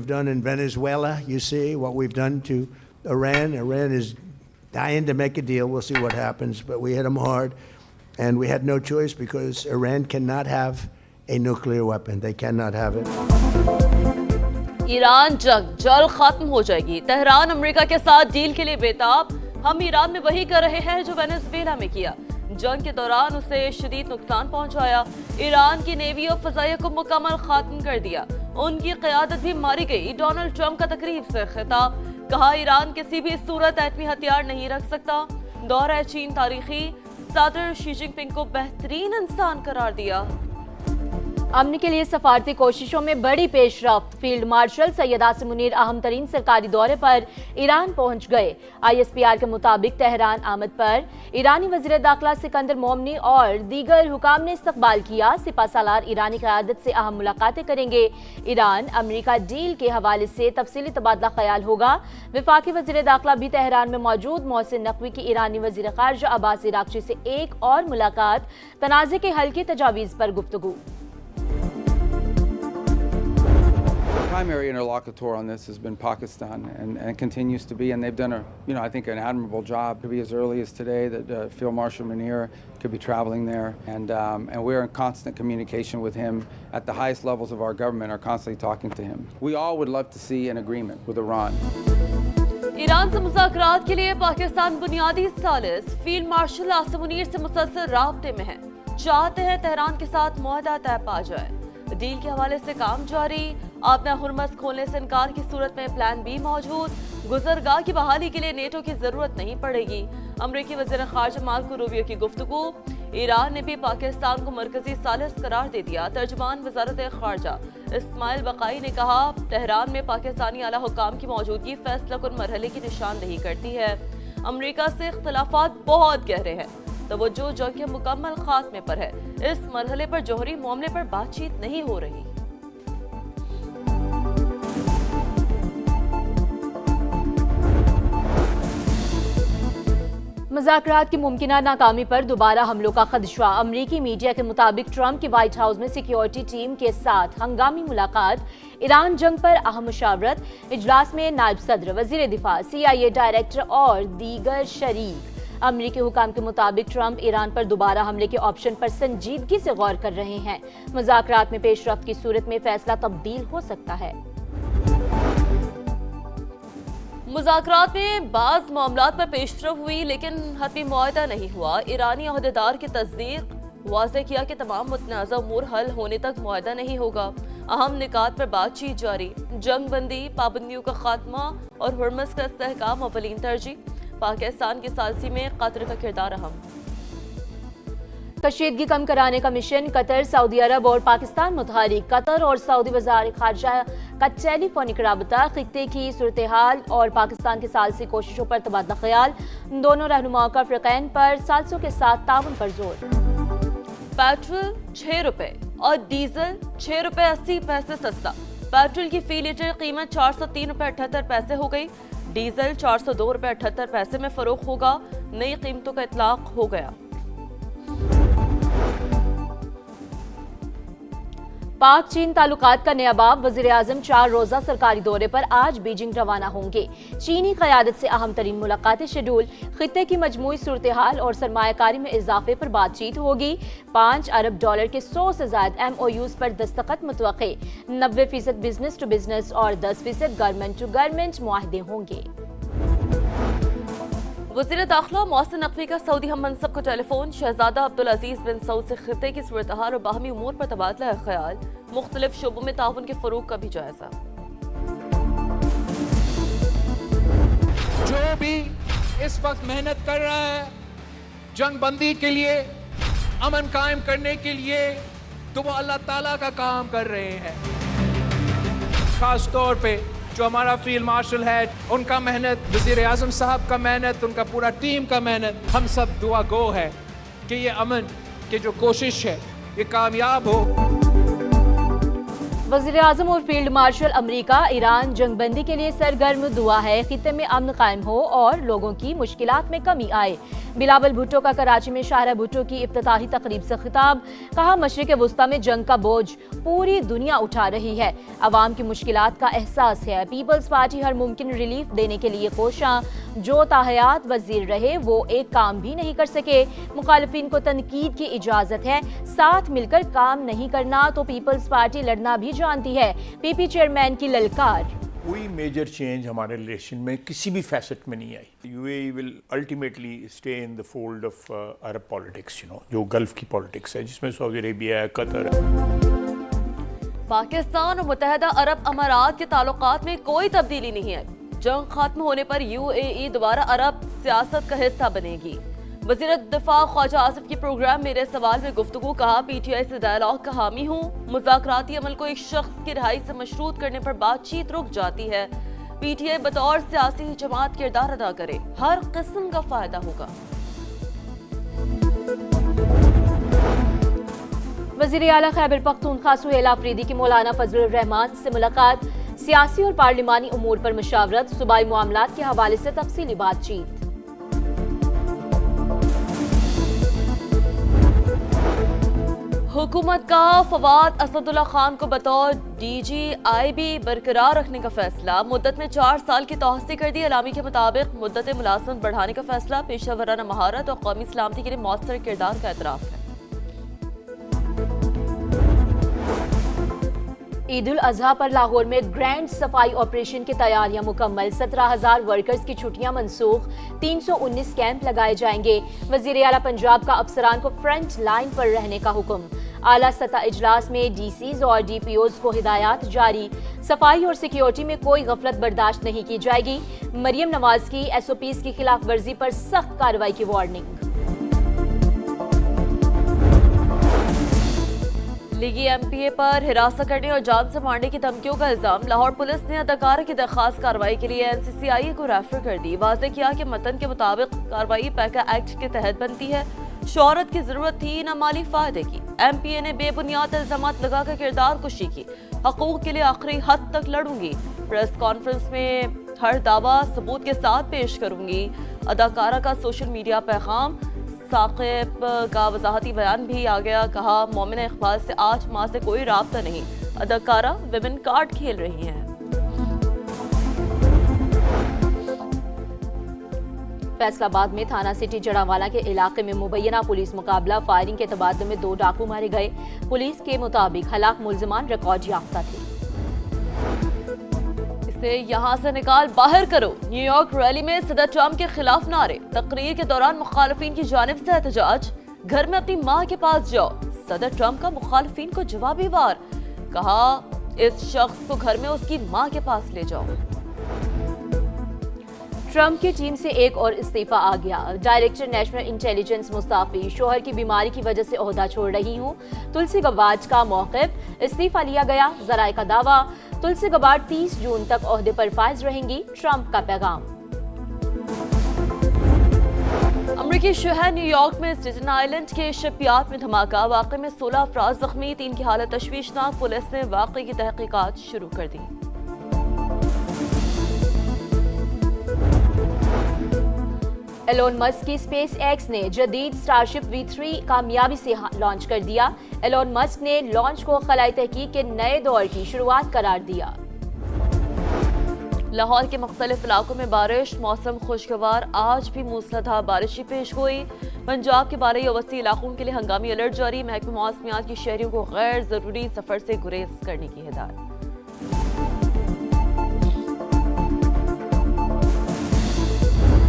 we've done in Venezuela. You see what we've done to Iran. Iran is dying to make a deal. We'll see what happens, but we hit them hard, and we had no choice because Iran cannot have a nuclear weapon. They cannot have it. Iran जंग जल्द खत्म हो जाएगी। Tehran America के साथ deal के लिए बेताब। हम ईरान में वही कर रहे हैं जो वेनेजुएला में किया। जंग के दौरान उसे शदीद नुकसान पहुंचाया। ईरान की नेवी और फजाइया को मुकम्मल खत्म कर दिया। उनकी क़यादत भी मारी गई। डोनाल्ड ट्रंप का तकरीब से खिताब, कहा ईरान किसी भी सूरत एटमी हथियार नहीं रख सकता। दौरा चीन तारीखी, सदर शी जिनपिंग को बेहतरीन इंसान करार दिया। अमन के लिए सफारती कोशिशों में बड़ी पेशरफ्त। फील्ड मार्शल सैयद आसिम मुनीर अहम तरीन सरकारी दौरे पर ईरान पहुंच गए। ISPR के मुताबिक तेहरान आमद पर ईरानी वज़ीर दाखिला सिकंदर मोमनी और दीगर हुकाम ने इस्तकबाल किया। सिपह सालार ईरानी क़यादत से अहम मुलाकातें करेंगे। ईरान अमेरिका डील के हवाले से तफसीली तबादला ख्याल होगा। वफाकी वज़ीर दाखिला भी तेहरान में मौजूद मोहसिन नकवी की ईरानी वज़ीर ख़ारजा अब्बास इराक़ची से एक और मुलाकात, तनाज़े के हल की तजावीज़ पर गुफ्तगू। Primary interlocutor on this has been Pakistan and continues to be, and they've done I think an admirable job. To be as early as today that Field Marshal Munir could be traveling there, and we're in constant communication with him at the highest levels of our government, are constantly talking to him. We all would love to see an agreement with Iran. Iran से मुज़ाकरात के लिए पाकिस्तान बुनियादी सालिस field marshal Asim Munir से मुसलसल राब्ते में है। चाहते हैं तेहरान के साथ मुआहदा तय पा जाए। डील के हवाले से काम जारी। आपने हुर्मस खोलने से इनकार की सूरत में प्लान बी मौजूद। गुजरगाह की बहाली के लिए नेटो की जरूरत नहीं पड़ेगी। अमरीकी वज़ीर ख़ारजा मार्को रूबियो की गुफ्तगू। ईरान ने भी पाकिस्तान को मरकजी सालिस करार दे दिया। तर्जुमान वज़ारत ख़ारजा इस्माइल बक़ाई ने कहा, तेहरान में पाकिस्तानी आला हुकाम की मौजूदगी फैसला कुन मरहले की निशानदेही करती है। अमरीका से इख्तलाफात बहुत गहरे हैं। तवज्जो जंग के मुकम्मल खात्मे पर है। इस मरहले पर जौहरी मामले पर बातचीत नहीं हो रही। मुज़ाकरात की मुमकिना नाकामी पर दोबारा हमलों का खदशा। अमरीकी मीडिया के मुताबिक ट्रंप की व्हाइट हाउस में सिक्योरिटी टीम के साथ हंगामी मुलाकात। ईरान जंग पर अहम मुशावरत। इजलास में नायब सदर, वज़ीर दिफा, CIA डायरेक्टर और दीगर शरीक। अमरीकी हुकाम के मुताबिक ट्रंप ईरान पर दोबारा हमले के ऑप्शन पर संजीदगी से गौर कर रहे हैं। मुज़ाकरात में पेशरफ्त की सूरत में फैसला तब्दील हो सकता है। मुज़ाकरात में बाज़ मामलात पर पेशरफ्त हुई, लेकिन हतमी मुआहदा नहीं हुआ। ईरानी अहदेदार की तस्दीक वाज़ेह किया कि तमाम मुतनाज़ा उमूर हल होने तक मुआहदा नहीं होगा। अहम निकात पर बातचीत जारी। जंग बंदी, पाबंदियों का खात्मा और हुर्मस का इस्तेहकाम अव्वलीन तरजीह। पाकिस्तान की सालसी में कतर का किरदार अहम। कशीदगी कम कराने का मिशन। कतर, सऊदी अरब और पाकिस्तान मुतहरिक। कतर और सऊदी वज़ार ख़ारजा का टेलीफोनिक राबता। खित्ते की सूरत हाल और पाकिस्तान की सालसी कोशिशों पर तबादला ख्याल। दोनों रहनुमाओं का फ़िरक़ैन पर सालसों के साथ ताउन पर जोर। पेट्रोल 6 रुपए और डीजल 6 रुपए 80 पैसे सस्ता। पेट्रोल की फी लीटर कीमत 403 रुपए 78 पैसे हो गई। डीजल 402 रुपए 78 पैसे में फरोख्त होगा। नई कीमतों का इतलाक हो गया। पाक चीन ताल्लुकात का नया बाब। वज़ीर आज़म 4 रोज़ा सरकारी दौरे पर आज बीजिंग रवाना होंगे। चीनी क़यादत से अहम तरीन मुलाकातें शेड्यूल। खित्ते की मजमूई सूरत हाल और सरमायाकारी में इजाफे पर बातचीत होगी। $5 अरब के 100 से ज़ायद MOUs पर दस्तखत मुतवक्के। 90% बिजनेस टू बिजनेस और 10% गवर्नमेंट टू गवर्नमेंट मुआहदे होंगे। वज़ीर दाखिला मोहसिन नकवी का सऊदी हम मनसब को टेलीफोन। शहजादा अब्दुल अजीज बिन सऊद से खित्ते की सूरत हाल और बाहमी उमूर पर तबादला ख्याल। मुख्तलिफ शोबों में ताउन के फरोग का भी जायजा। जो भी इस वक्त मेहनत कर रहा है जंग बंदी के लिए, अमन कायम करने के लिए, तो वो अल्लाह ताला का काम कर रहे हैं। खास तौर पे जो हमारा फील्ड मार्शल है, उनका मेहनत, वज़ीर आज़म साहब का मेहनत, उनका पूरा टीम का मेहनत, हम सब दुआ गो है कि ये अमन की जो कोशिश है ये कामयाब हो। वज़ीर आज़म और फील्ड मार्शल अमरीका ईरान जंगबंदी के लिए सरगर्म दुआ है खित्ते में अमन कायम हो और लोगों की मुश्किलात में कमी आए। बिलावल भुट्टो का कराची में शाहरा भुट्टो की इफ्तिताही तकरीब से खिताब, कहा मशरिक़ वुस्ता में जंग का बोझ पूरी दुनिया उठा रही है, अवाम की मुश्किलात का एहसास है। पीपल्स पार्टी हर मुमकिन रिलीफ देने के लिए कोशां, जो ताहयात वजीर रहे वो एक काम भी नहीं कर सके। मुखालिफिन को तनकीद की इजाजत है, साथ मिलकर काम नहीं करना तो पीपल्स पार्टी लड़ना भी जानती है। पीपी चेयरमैन की ललकार। कोई मेजर चेंज हमारे रिलेशन में किसी भी फैसेट में नहीं आई। UAE will ultimately stay in the fold of Arab politics, जो गल्फ की पॉलिटिक्स है, जिसमें सऊदी अरेबिया है, कतर है। पाकिस्तान और मुत्तहदा अरब अमारात के ताल्लुकात में कोई तब्दीली नहीं है। जंग खत्म होने पर यूएई दोबारा अरब सियासत का हिस्सा बनेगी। वज़ीर दिफा ख्वाजा आसिफ के प्रोग्राम मेरे सवाल में गुफ्तगू, कहा पीटीआई से डायलॉग का हामी हूँ। मुज़ाकराती अमल को एक शख्स की रिहाई से मशरूत करने पर बातचीत रुक जाती है। पीटीआई बतौर सियासी जमात किरदार अदा करे, हर किस्म का फायदा होगा। वज़ीर आला खैबर पख्तूनख्वा सुहेल आफरीदी की मौलाना फजलुर रहमान से मुलाकात, सियासी और पार्लिमानी उमूर पर मशावरत, सूबाई मामलात के हवाले से तफसीली बातचीत। हुकूमत का फवाद असदुल्ला खान को बतौर DGIB बरकरार रखने का फैसला, मुद्दत में 4 साल की तोसी कर दी। अलामी के मुताबिक मुद्दत मुलाजमत बढ़ाने का फैसला पेशा वराना महारत और कौमी सलामती के लिए मौसर किरदार का एतराफ़ है। ईद उल अजहा पर लाहौर में ग्रैंड सफाई ऑपरेशन की तैयारियां मुकम्मल, 17,000 वर्कर्स की छुट्टियां मनसूख, 319 कैंप लगाए जाएंगे। वज़ीर आला पंजाब का अफसरान को फ्रंट लाइन पर रहने का हुक्म। आला सतह इजलास में DCs और DPOs को हिदायत जारी, सफाई और सिक्योरिटी में कोई गफलत बर्दाश्त नहीं की जाएगी। मरियम नवाज की SOPs की खिलाफ वर्जी पर सख्त कार्रवाई की वार्निंग। लीगी MPA पर हिरासत करने और जान से मारने की धमकियों का इल्जाम, लाहौर पुलिस ने अदाकारा की दरखास्त कार्रवाई के लिए NCCI को रेफर कर दी। वाज़ेह किया कि मतन के मुताबिक कार्रवाई पैका एक्ट के तहत बनती है, शोहरत की जरूरत थी न माली फायदे की। MPA ने बेबुनियाद इल्जामात लगाकर किरदार कुशी की, हकूक के लिए आखिरी हद तक लड़ूंगी, प्रेस कॉन्फ्रेंस में हर दावा सबूत के साथ पेश करूंगी। अदाकारा का सोशल मीडिया पैगाम, साकिब का वजाहती बयान भी आ गया, कहा मोमिना इकबाल से 8 माह से कोई राब्ता नहीं, अदाकारा विमेन कार्ड खेल रही हैं। फैसलाबाद में थाना सिटी जड़ावाला के इलाके में मुबैना पुलिस मुकाबला, फायरिंग के तबादले में 2 डाकू मारे गए। पुलिस के मुताबिक हलाक मुल्जिमान रिकॉर्ड याफ्ता थे। इसे यहाँ से निकाल बाहर करो। न्यूयॉर्क रैली में सदर ट्रंप के खिलाफ नारे, तकरीर के दौरान मुखालिफिन की जानिब से एहतजाज, घर में अपनी माँ के पास जाओ। सदर ट्रंप का मुखालिफिन को जवाबी वार, कहा इस शख्स को घर में उसकी माँ के पास ले जाओ। ट्रंप की टीम से एक और इस्तीफा आ गया। डायरेक्टर नेशनल इंटेलिजेंस मुस्ताफी, शोहर की बीमारी की वजह से ओहदा छोड़ रही हूँ। तुलसी गबार्ड का मौक़िफ़, इस्तीफा लिया गया। ज़राए का दावा, तुलसी गबार्ड 30 जून तक ओहदे पर फाइज रहेंगी। ट्रंप का पैगाम। अमरीकी शहर न्यूयॉर्क में स्टेटन आइलैंड के शिपयार्ड में धमाका, वाक़े में 16 अफराद जख्मी, 3 की हालत तशवीशनाक। पुलिस ने वाक़े की तहकीकात शुरू कर दी। एलोन मस्क की स्पेस एक्स ने जदीद स्टारशिप V3 कामयाबी से लॉन्च कर दिया। एलोन मस्क ने लॉन्च को खलाई तहकीक के नए दौर की शुरुआत करार दिया। लाहौर के मुख्तलिफ इलाकों में बारिश, मौसम खुशगवार, आज भी मूसलाधार बारिश पेश हुई। पंजाब के बारही और वसी इलाकों के लिए हंगामी अलर्ट जारी, महकमा मौसमियात की शहरियों को गैर जरूरी सफर से गुरेज करने की हिदायत।